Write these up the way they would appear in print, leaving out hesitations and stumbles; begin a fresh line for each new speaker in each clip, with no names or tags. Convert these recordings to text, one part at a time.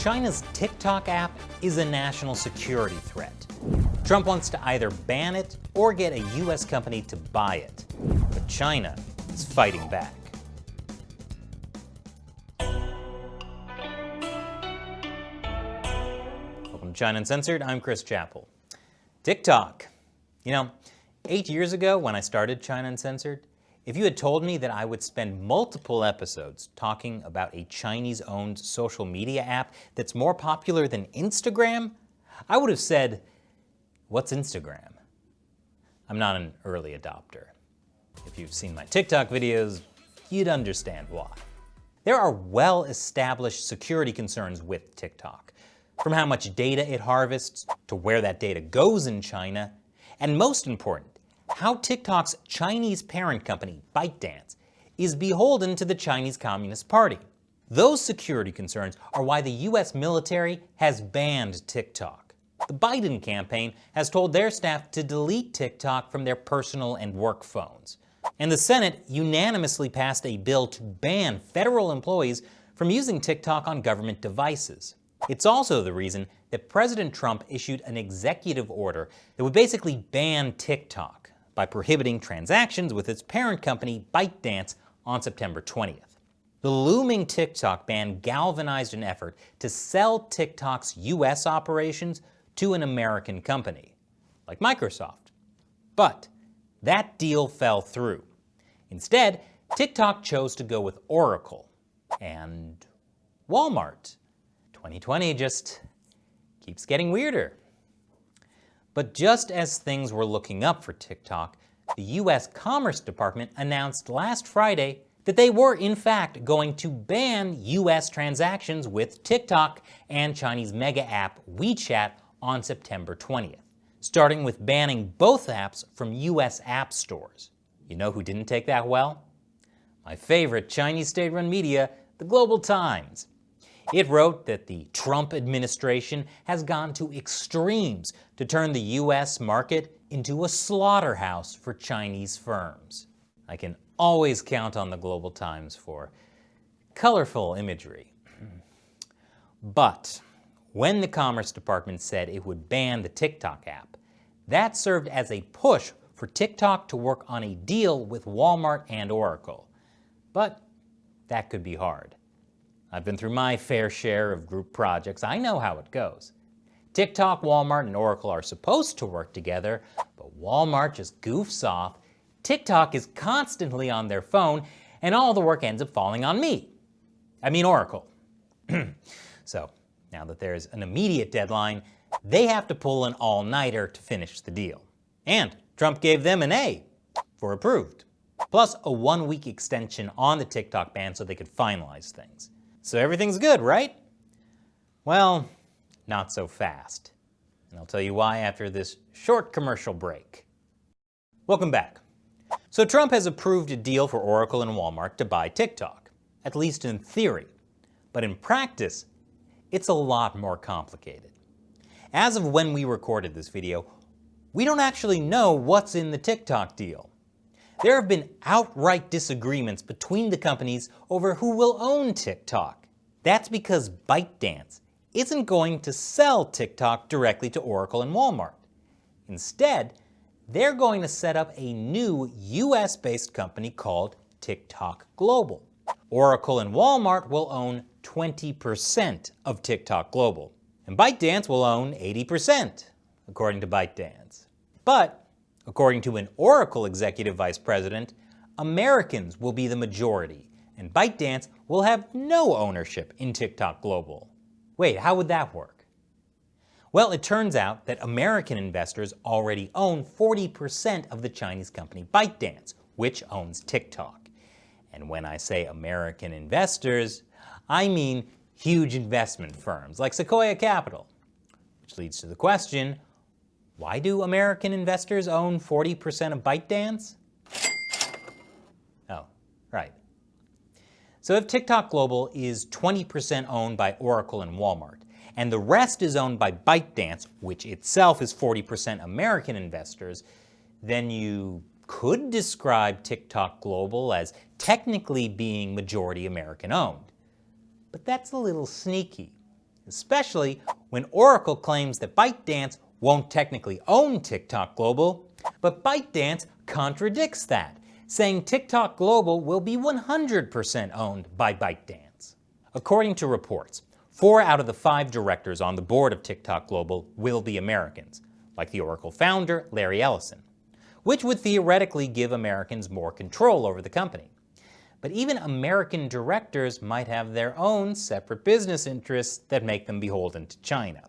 China's TikTok app is a national security threat. Trump wants to either ban it or get a US company to buy it. But China is fighting back. Welcome to China Uncensored. I'm Chris Chappell. TikTok. 8 years ago when I started China Uncensored, if you had told me that I would spend multiple episodes talking about a Chinese-owned social media app that's more popular than Instagram, I would have said, what's Instagram? I'm not an early adopter. If you've seen my TikTok videos, you'd understand why. There are well-established security concerns with TikTok, from how much data it harvests to where that data goes in China, and most important, how TikTok's Chinese parent company, ByteDance, is beholden to the Chinese Communist Party. Those security concerns are why the US military has banned TikTok. The Biden campaign has told their staff to delete TikTok from their personal and work phones. And the Senate unanimously passed a bill to ban federal employees from using TikTok on government devices. It's also the reason that President Trump issued an executive order that would basically ban TikTok by prohibiting transactions with its parent company, ByteDance, on September 20th. The looming TikTok ban galvanized an effort to sell TikTok's US operations to an American company, like Microsoft. But that deal fell through. Instead, TikTok chose to go with Oracle and Walmart. 2020 just keeps getting weirder. But just as things were looking up for TikTok, the US Commerce Department announced last Friday that they were in fact going to ban US transactions with TikTok and Chinese mega app WeChat on September 20th, starting with banning both apps from US app stores. You know who didn't take that well? My favorite Chinese state-run media, the Global Times. It wrote that the Trump administration has gone to extremes to turn the US market into a slaughterhouse for Chinese firms. I can always count on the Global Times for colorful imagery. But when the Commerce Department said it would ban the TikTok app, that served as a push for TikTok to work on a deal with Walmart and Oracle. But that could be hard. I've been through my fair share of group projects. I know how it goes. TikTok, Walmart, and Oracle are supposed to work together, but Walmart just goofs off. TikTok is constantly on their phone, and all the work ends up falling on me. I mean Oracle. So, now that there's an immediate deadline, they have to pull an all-nighter to finish the deal. And Trump gave them an A for approved, plus a 1-week extension on the TikTok ban so they could finalize things. So everything's good, right? Well, not so fast. And I'll tell you why after this short commercial break. Welcome back. So Trump has approved a deal for Oracle and Walmart to buy TikTok, at least in theory. But in practice, it's a lot more complicated. As of when we recorded this video, we don't actually know what's in the TikTok deal. There have been outright disagreements between the companies over who will own TikTok. That's because ByteDance isn't going to sell TikTok directly to Oracle and Walmart. Instead, they're going to set up a new US-based company called TikTok Global. Oracle and Walmart will own 20% of TikTok Global, and ByteDance will own 80%, according to ByteDance. But according to an Oracle executive vice president, Americans will be the majority, and ByteDance will have no ownership in TikTok Global. Wait, how would that work? Well, it turns out that American investors already own 40% of the Chinese company ByteDance, which owns TikTok. And when I say American investors, I mean huge investment firms like Sequoia Capital. Which leads to the question, why do American investors own 40% of ByteDance? Oh, right. So if TikTok Global is 20% owned by Oracle and Walmart, and the rest is owned by ByteDance, which itself is 40% American investors, then you could describe TikTok Global as technically being majority American owned. But that's a little sneaky. especially when Oracle claims that ByteDance won't technically own TikTok Global, but ByteDance contradicts that, saying TikTok Global will be 100% owned by ByteDance. According to reports, 4 out of the 5 directors on the board of TikTok Global will be Americans, like the Oracle founder, Larry Ellison, which would theoretically give Americans more control over the company. But even American directors might have their own separate business interests that make them beholden to China.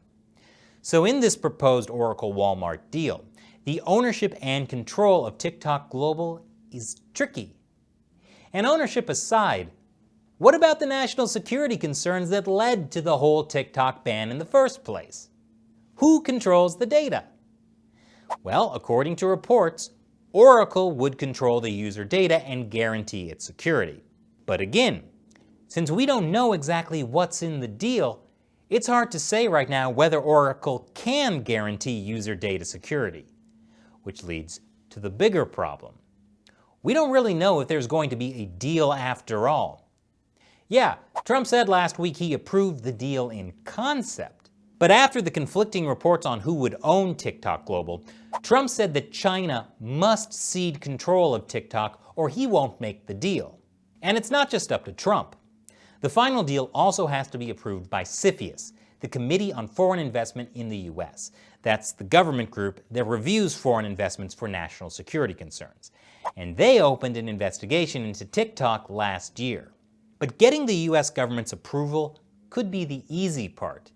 So in this proposed Oracle-Walmart deal, the ownership and control of TikTok Global is tricky. And ownership aside, what about the national security concerns that led to the whole TikTok ban in the first place? Who controls the data? Well, according to reports, Oracle would control the user data and guarantee its security. But again, since we don't know exactly what's in the deal, it's hard to say right now whether Oracle can guarantee user data security, which leads to the bigger problem. We don't really know if there's going to be a deal after all. Yeah, Trump said last week he approved the deal in concept. But after the conflicting reports on who would own TikTok Global, Trump said that China must cede control of TikTok or he won't make the deal. And it's not just up to Trump. The final deal also has to be approved by CFIUS, the Committee on Foreign Investment in the U.S. That's the government group that reviews foreign investments for national security concerns. And they opened an investigation into TikTok last year. But getting the U.S. government's approval could be the easy part,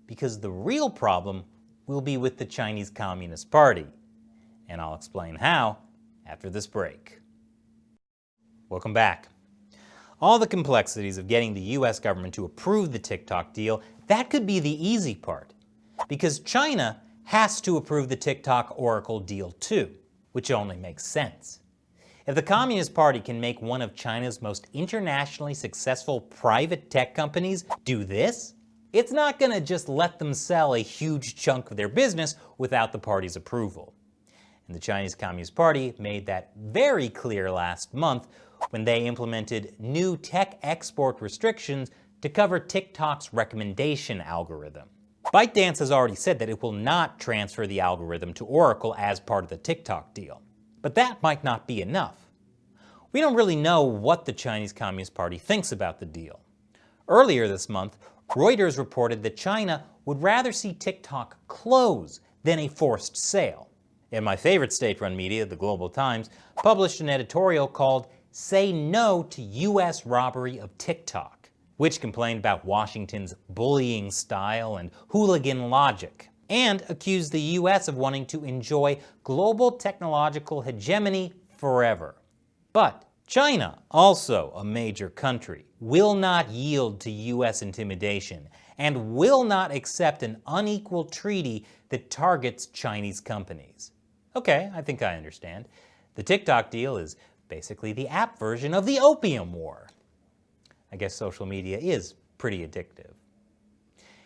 because the real problem will be with the Chinese Communist Party. And I'll explain how after this break. Welcome back. All the complexities of getting the US government to approve the TikTok deal, that could be the easy part, because China has to approve the TikTok Oracle deal too, which only makes sense. If the Communist Party can make one of China's most internationally successful private tech companies do this, it's not going to just let them sell a huge chunk of their business without the party's approval. And the Chinese Communist Party made that very clear last month when they implemented new tech export restrictions to cover TikTok's recommendation algorithm. ByteDance has already said that it will not transfer the algorithm to Oracle as part of the TikTok deal. But that might not be enough. We don't really know what the Chinese Communist Party thinks about the deal. Earlier this month, Reuters reported that China would rather see TikTok close than a forced sale. And my favorite state-run media, the Global Times, published an editorial called "Say No to U.S. Robbery of TikTok," which complained about Washington's bullying style and hooligan logic, and accused the U.S. of wanting to enjoy global technological hegemony forever. But China, also a major country, will not yield to U.S. intimidation and will not accept an unequal treaty that targets Chinese companies. Okay, I think I understand. The TikTok deal is basically the app version of the opium war. I guess social media is pretty addictive.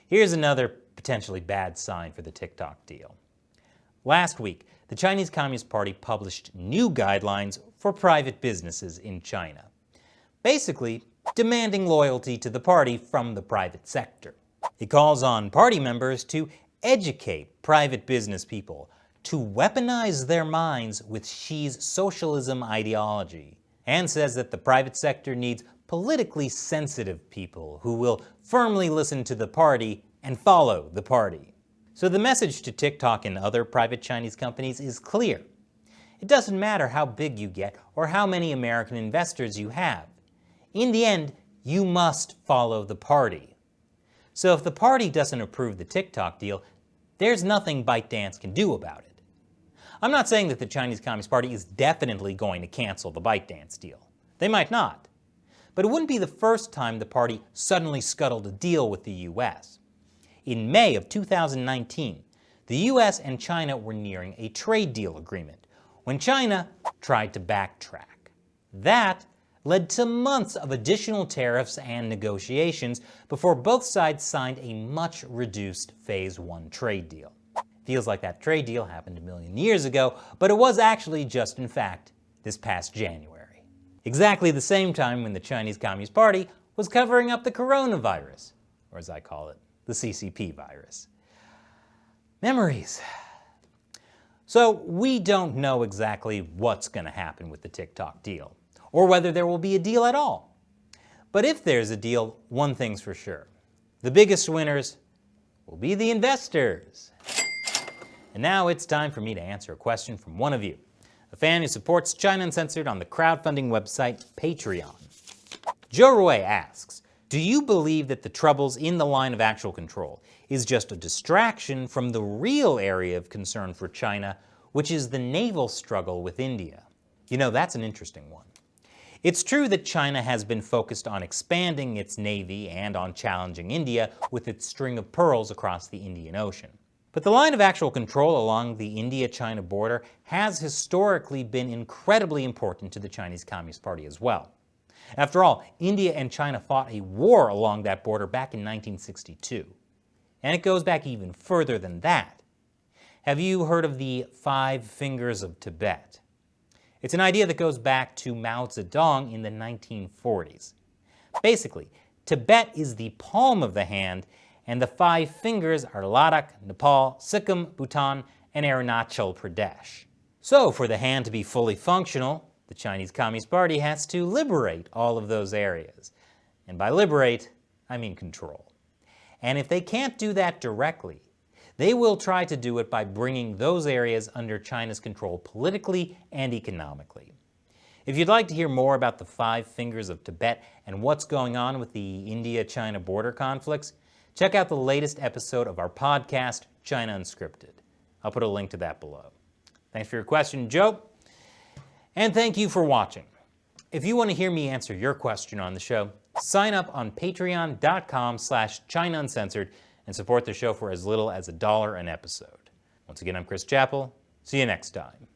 Here's another potentially bad sign for the TikTok deal. Last week, the Chinese Communist Party published new guidelines for private businesses in China, basically demanding loyalty to the party from the private sector. It calls on party members to educate private business people, to weaponize their minds with Xi's socialism ideology, and says that the private sector needs politically sensitive people who will firmly listen to the party and follow the party. So the message to TikTok and other private Chinese companies is clear. It doesn't matter how big you get or how many American investors you have. In the end, you must follow the party. So if the party doesn't approve the TikTok deal, there's nothing ByteDance can do about it. I'm not saying that the Chinese Communist Party is definitely going to cancel the ByteDance deal. They might not. But it wouldn't be the first time the party suddenly scuttled a deal with the U.S. In May of 2019, the U.S. and China were nearing a trade deal agreement when China tried to backtrack. That led to months of additional tariffs and negotiations before both sides signed a much reduced Phase 1 trade deal. Feels like that trade deal happened a million years ago, but it was actually just in fact this past January. Exactly the same time when the Chinese Communist Party was covering up the coronavirus, or as I call it, the COVID-19 pandemic. the CCP virus. Memories. So we don't know exactly what's going to happen with the TikTok deal, or whether there will be a deal at all. But if there's a deal, one thing's for sure. The biggest winners will be the investors. And now it's time for me to answer a question from one of you, a fan who supports China Uncensored on the crowdfunding website Patreon. Joe Roy asks, do you believe that the troubles in the line of actual control is just a distraction from the real area of concern for China, which is the naval struggle with India? You know, that's an interesting one. It's true that China has been focused on expanding its navy and on challenging India with its string of pearls across the Indian Ocean. But the line of actual control along the India-China border has historically been incredibly important to the Chinese Communist Party as well. After all, India and China fought a war along that border back in 1962. And it goes back even further than that. Have you heard of the 5 Fingers of Tibet? It's an idea that goes back to Mao Zedong in the 1940s. Basically, Tibet is the palm of the hand, and the 5 fingers are Ladakh, Nepal, Sikkim, Bhutan, and Arunachal Pradesh. So for the hand to be fully functional, the Chinese Communist Party has to liberate all of those areas. And by liberate, I mean control. And if they can't do that directly, they will try to do it by bringing those areas under China's control politically and economically. If you'd like to hear more about the 5 Fingers of Tibet and what's going on with the India-China border conflicts, check out the latest episode of our podcast, China Unscripted. I'll put a link to that below. Thanks for your question, Joe. And thank you for watching. If you want to hear me answer your question on the show, sign up on patreon.com/China Uncensored and support the show for as little as $1 an episode. Once again, I'm Chris Chappell. See you next time.